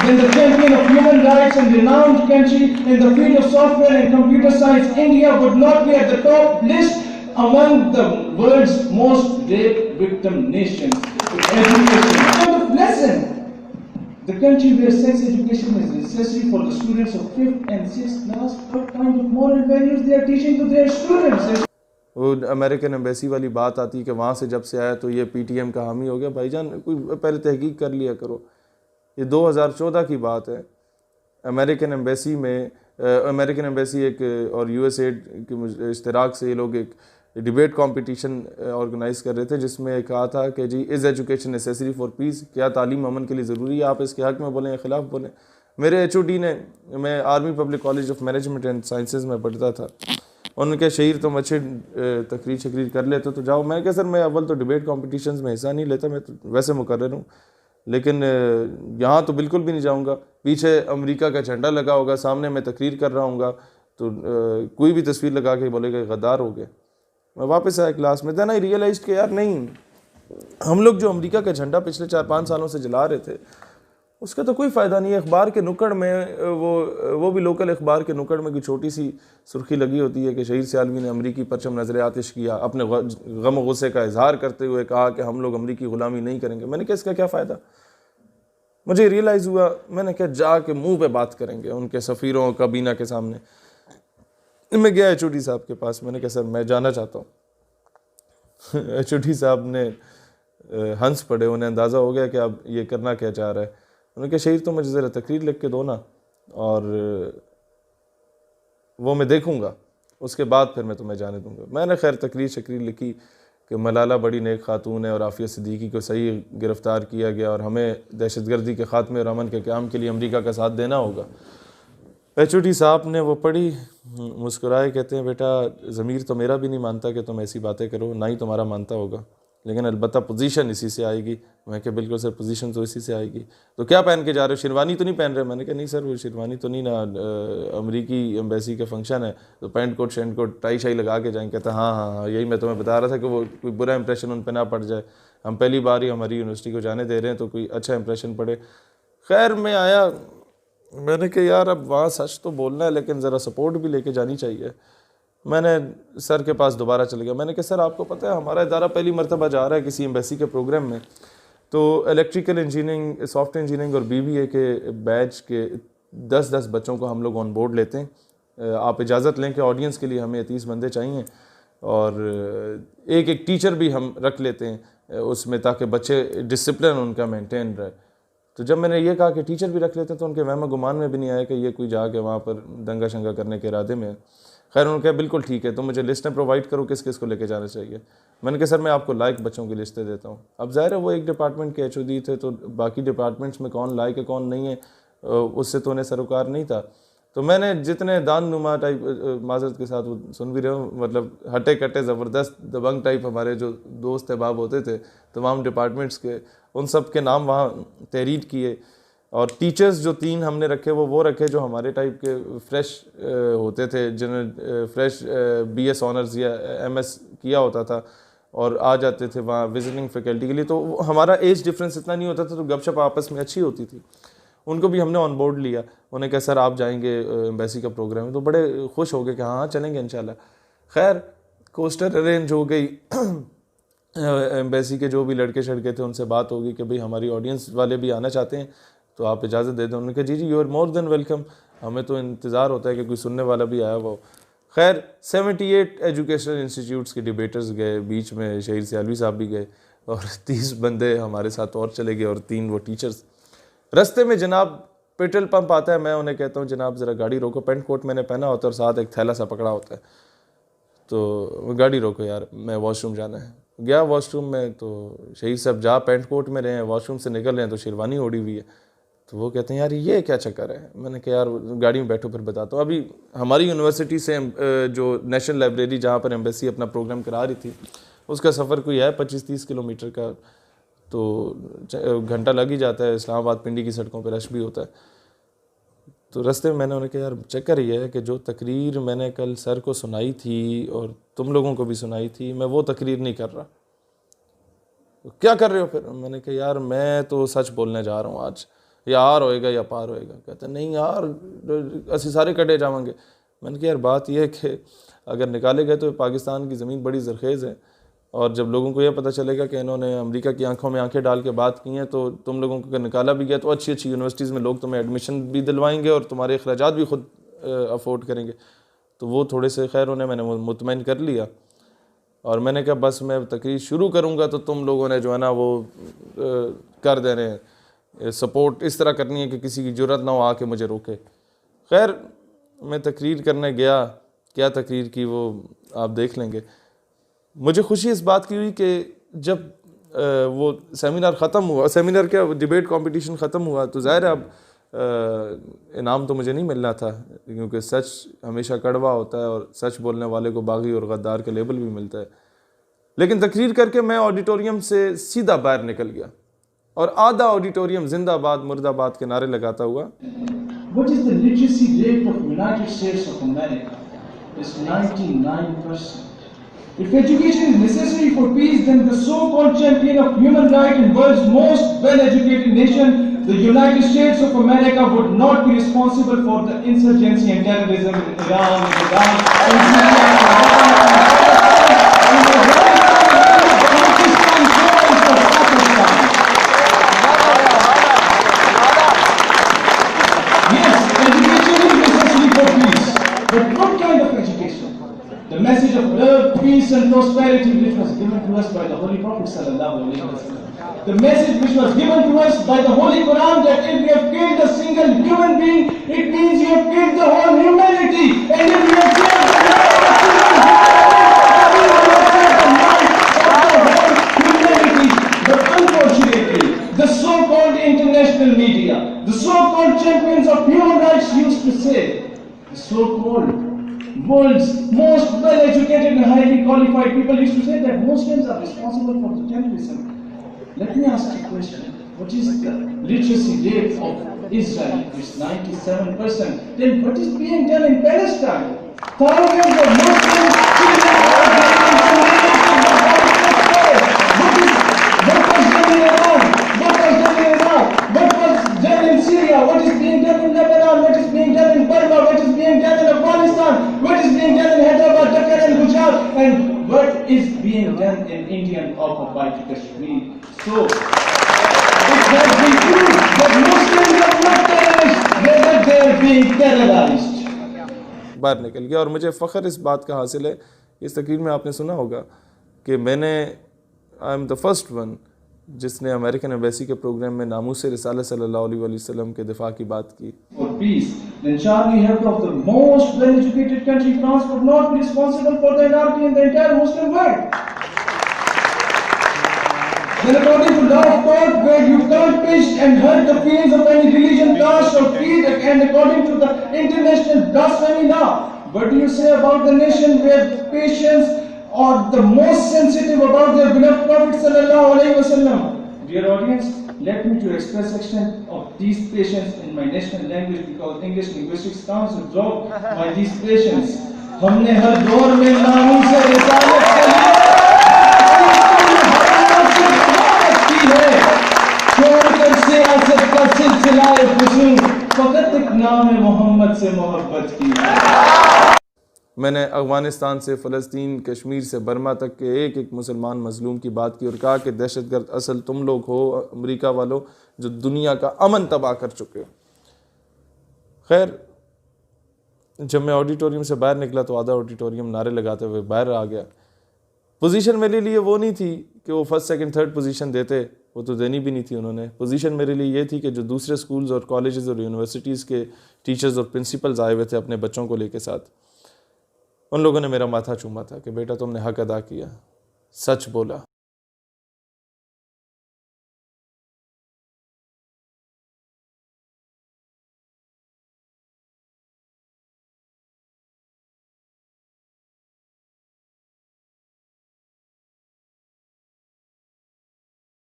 then the champion of human rights and renowned country in the field of software and computer science, India would not be at the top list among the world's most rape victim nations. Education. Kind of lesson. The country where sex education is necessary for the students of 5th and 6th class, what kind of moral values they are teaching to their students? वो American embassy वाली बात आती है कि वहाँ से जब से आया तो ये पीटीएम का हामी हो गया। भाईजान कोई पहले तहकीक कर लिया करो। ये 2014 की बात है। अमेरिकन एम्बेसी एक और यूएसएड के इश्तराक से ये लोग एक डिबेट कंपटीशन ऑर्गेनाइज कर रहे थे, जिसमें कहा था कि जी is education necessary for peace, क्या तालीम अमन के लिए ज़रूरी है, आप इसके हक़ में बोलें या ख़िलाफ़ बोलें। मेरे HOD ने, मैं army public college of management and sciences में पढ़ता था, उनके शहीर तुम अच्छे तकरीर कर लेते तो जाओ। मैं क्या सर, मैं अव्वल तो डिबेट कॉम्पिटिशन्स में हिस्सा नहीं लेता, मैं तो वैसे मुकर्रर हूँ, लेकिन यहाँ तो बिल्कुल भी नहीं जाऊँगा। पीछे अमेरिका का झंडा लगा होगा, सामने मैं तकरीर कर रहा हूँगा तो कोई भी तस्वीर लगा के बोलेगा गद्दार हो गए। मैं वापस आया क्लास में, देन आई रियलाइज कि यार नहीं, हम लोग जो अमेरिका का झंडा पिछले 4-5 सालों से जला रहे थे उसका तो कोई फ़ायदा नहीं है। अखबार के नुक्कड़ में वो भी लोकल अखबार के नुक्कड़ में कोई छोटी सी सुर्खी लगी होती है कि शहीद सियालवी ने अमरीकी परचम नजर आतिश किया, अपने गम गुस्से का इजहार करते हुए कहा कि हम लोग अमरीकी ग़ुलामी नहीं करेंगे। मैंने कहा इसका क्या फ़ायदा। मुझे रियलाइज़ हुआ, मैंने कहा जाके मुँह पे बात करेंगे उनके सफ़ीरों काबीना के सामने। मैं गया HOD साहब के पास, मैंने कहा सर मैं जाना चाहता हूँ। HOD साहब ने हंस पड़े, उन्हें अंदाज़ा हो गया कि अब ये करना क्या चाह रहा है। उन्होंने कहा शहीद तो मुझे ज़रा तकरीर लिख के दो ना, और वो मैं देखूँगा, उसके बाद फिर मैं तुम्हें जाने दूँगा। मैंने खैर तकरीर लिखी कि मलाला बड़ी नेक खातून है और आफिया सिद्दीकी को सही गिरफ़्तार किया गया और हमें दहशतगर्दी के ख़ात्मे और अमन के क़याम के लिए अमरीका का साथ देना होगा। HOD साहब ने वो पढ़ी, मुस्कुराए, कहते हैं बेटा ज़मीर तो मेरा भी नहीं मानता कि तुम ऐसी बातें करो, ना ही तुम्हारा मानता होगा, लेकिन अलबत्ता पोजीशन इसी से आएगी। मैं क्या बिल्कुल सर, पोजीशन तो इसी से आएगी। तो क्या पहन के जा रहे हो, शेरवानी तो नहीं पहन रहे? मैंने कहा नहीं सर वो शेरवानी तो नहीं ना, अमरीकी एम्बेसी का फंक्शन है तो पैंट कोट शैंट कोट टाई शाई लगा के जाएंगे। कहता हाँ, यही मैं तुम्हें बता रहा था कि वो कोई बुरा इंप्रेशन उन पर ना पड़ जाए। हम पहली बार ही हमारी यूनिवर्सिटी को जाने दे रहे हैं तो कोई अच्छा इंप्रेशन पड़े। खैर मैं आया, मैंने कहा यार अब वहाँ सच तो बोलना है लेकिन ज़रा सपोर्ट भी लेके जानी चाहिए। मैंने सर के पास दोबारा चले गया। मैंने कहा सर आपको पता है हमारा इदारा पहली मरतबा जा रहा है किसी एम्बेसी के प्रोग्राम में, तो इलेक्ट्रिकल इंजीनियरिंग, सॉफ्टवेयर इंजीनियरिंग और BBA के बैच के 10-10 बच्चों को हम लोग ऑन बोर्ड लेते हैं। आप इजाज़त लें कि ऑडियंस के लिए हमें 30 बंदे चाहिए और एक टीचर भी हम रख लेते हैं उसमें, ताकि बच्चे डिसिप्लिन उनका मेंटेन रहे। तो जब मैंने ये कहा कि टीचर भी रख लेते हैं तो उनके वहम गुमान में भी नहीं आया कि ये कोई जाके वहाँ पर दंगा शंगा करने के इरादे में। खैर उन्होंने कहा बिल्कुल ठीक है, तो मुझे लिस्टें प्रोवाइड करो किस किस को लेके जाना चाहिए। मैंने कहा सर मैं आपको लायक बच्चों की लिस्टें देता हूँ। अब ज़ाहिर है वो एक डिपार्टमेंट के HOD थे तो बाकी डिपार्टमेंट्स में कौन लायक है कौन नहीं है उससे तो उन्हें सरोकार नहीं था। तो मैंने जितने दान नुमा टाइप, माजरत के साथ वो सुन भी रहे हो, मतलब हटे कटे ज़बरदस्त दबंग टाइप हमारे जो दोस्त अहबाब होते थे तमाम डिपार्टमेंट्स के, उन सब के नाम वहाँ तहरीर किए। और टीचर्स जो 3 हमने रखे वो रखे जो हमारे टाइप के फ्रेश होते थे, जिन्हें फ्रेश BS ऑनर्स या MS किया होता था और आ जाते थे वहाँ विजिटिंग फैकल्टी के लिए। तो हमारा एज डिफरेंस इतना नहीं होता था तो गपशप आपस में अच्छी होती थी। उनको भी हमने ऑन बोर्ड लिया। उन्हें कहा सर आप जाएंगे एम्बेसी का प्रोग्राम है, तो बड़े खुश हो गए कि हाँ चलेंगे इंशाल्लाह। खैर कोस्टर अरेंज हो गई, एम्बेसी के जो भी लड़के शड़के थे उनसे बात होगी कि भाई हमारी ऑडियंस वाले भी आना चाहते हैं तो आप इजाज़त दे दें। उन्होंने कहा जी you are more than welcome, हमें तो इंतज़ार होता है कि कोई सुनने वाला भी आया वो। खैर 78 एजुकेशनल इंस्टीट्यूट्स के डिबेटर्स गए, बीच में शहीद सियालवी साहब भी गए और 30 बंदे हमारे साथ और चले गए और 3 वो टीचर्स। रास्ते में जनाब पेट्रोल पंप आता है, मैं उन्हें कहता हूँ जनाब ज़रा गाड़ी रोको। पेंट कोट मैंने पहना होता है और साथ एक थैला सा पकड़ा होता है, तो गाड़ी रोको यार मैं वॉशरूम जाना है। गया वॉशरूम में तो शहीद साहब जा पेंट कोट में रहे हैं, वॉशरूम से निकल रहे हैं तो शेरवानी ओढ़ी हुई है। तो वो कहते हैं यार ये क्या चक्कर है। मैंने कहा यार गाड़ी में बैठो फिर बताता हूँ। अभी हमारी यूनिवर्सिटी से जो नेशनल लाइब्रेरी जहाँ पर एम्बेसी अपना प्रोग्राम करा रही थी उसका सफ़र कोई है 25-30 किलोमीटर का, तो घंटा लग ही जाता है। इस्लामाबाद पिंडी की सड़कों पर रश भी होता है। तो रास्ते में मैंने उन्हें कहा यार चक्कर ये है कि जो तकरीर मैंने कल सर को सुनाई थी और तुम लोगों को भी सुनाई थी, मैं वो तकरीर नहीं कर रहा। तो क्या कर रहे हो फिर? मैंने कहा यार मैं तो सच बोलने जा रहा हूँ आज, या आर होएगा या पार होएगा। कहते नहीं यार असी सारे कटे जाएंगे। मैंने कहा यार बात यह है कि अगर निकाले गए तो पाकिस्तान की ज़मीन बड़ी ज़रखेज़ है, और जब लोगों को यह पता चलेगा कि इन्होंने अमेरिका की आंखों में आंखें डाल के बात की हैं, तो तुम लोगों को अगर निकाला भी गया तो अच्छी अच्छी यूनिवर्सिटीज़ में लोग तुम्हें एडमिशन भी दिलवाएंगे और तुम्हारे अखराजात भी खुद अफोर्ड करेंगे। तो वो थोड़े से खैर उन्हें मैंने मुतमईन कर लिया, और मैंने कहा बस मैं तकरीर शुरू करूँगा तो तुम लोगों ने जो है ना वो कर दे रहे हैं, सपोर्ट इस तरह करनी है कि किसी की ज़रूरत ना हो आके मुझे रोके। खैर मैं तकरीर करने गया, क्या तकरीर की वो आप देख लेंगे। मुझे खुशी इस बात की हुई कि जब वो सेमिनार ख़त्म हुआ, सेमिनार क्या डिबेट कंपटीशन ख़त्म हुआ, तो ज़ाहिर है अब इनाम तो मुझे नहीं मिलना था, क्योंकि सच हमेशा कड़वा होता है और सच बोलने वाले को बागी और गद्दार का लेबल भी मिलता है। लेकिन तकरीर करके मैं ऑडिटोरियम से सीधा बाहर निकल गया और आधा ऑडिटोरियम जिंदाबाद मुर्दाबाद के नारे लगाता हुआ। What is the literacy rate of United States of America? It's 99%. If education is necessary for peace, then the so-called champion of human rights and world's most well-educated nation, the United States of America, would not be responsible for the insurgency and terrorism in Iran, in Iraq, in Syria, in Pakistan. Yes, education is necessary for peace. But what kind of education? The message of love, peace and prosperity which was given to us by the Holy Prophet sallallahu alaihi wasallam. The message which was given to us by the Holy Quran, that if we have killed a single human being, it means you have killed the whole humanity. And if we have killed the humanity. But unfortunately, the so-called international media, the so-called champions of human rights used to say, the so-called world's most well-educated and highly qualified people used to say that Muslims are responsible for the terrorism. Let me ask you a question. What is the literacy rate of Israel? It's 97%. Then what is being done in Palestine? Thousands of Muslims what was done in Iran? What was done in Iraq? What was done in Syria? What is being done in Lebanon? What is being done in Burma? What is being done in Afghanistan? What is being done in Hyderabad, Deccan and Gujarat? And what is being done in Indian occupied Kashmir? So, it has been proved that Muslims are not terrorists, rather they are being terrorized. बाहर निकल गया, और मुझे फ़ख्र इस बात का हासिल है, इस तकरीर में आपने सुना होगा कि मैंने I am the first one जिसने अमेरिकन एम्बेसी के प्रोग्राम में नामूस रिसालत सल्लल्लाहु अलैहि वसल्लम के दिफा की बात की। For peace, then Charlie Hebdo of the most well-educated country, France, would not be responsible for the anarchy in the entire Muslim world. Then according to law of God, where you can't pinch and hurt the feelings of any religion, caste or creed, and according to the international blasphemy law, what do you say about the nation where patience are the most sensitive about their beloved Prophet sallallahu alaihi wasallam? Dear audience, let me to express extent of these patients in my national language, because English Linguistics Council dropped by these patients. हमने हर दौर में नामों से रिसालत के लिए छोड़कर सियासत का सिलसिला फ़ुज़ूल, फ़कत एक नाम मोहम्मद से मोहब्बत की। मैंने अफ़गानिस्तान से फ़लस्तीन, कश्मीर से बर्मा तक के एक एक मुसलमान मज़लूम की बात की और कहा कि दहशतगर्द असल तुम लोग हो, अमेरिका वालों, जो दुनिया का अमन तबाह कर चुके हो। खैर जब मैं ऑडिटोरियम से बाहर निकला तो आधा ऑडिटोरियम नारे लगाते हुए बाहर आ गया। पोजीशन मेरे लिए वो नहीं थी कि वो फर्स्ट सेकंड थर्ड पोजीशन देते, वो तो देनी भी नहीं थी उन्होंने। पोजीशन मेरे लिए ये थी कि जो दूसरे स्कूल्स और कॉलेजेस और यूनिवर्सिटीज़ के टीचर्स और प्रिंसिपल्स आए हुए थे अपने बच्चों को लेके साथ, उन लोगों ने मेरा माथा चूमा था कि बेटा तुमने हक अदा किया, सच बोला।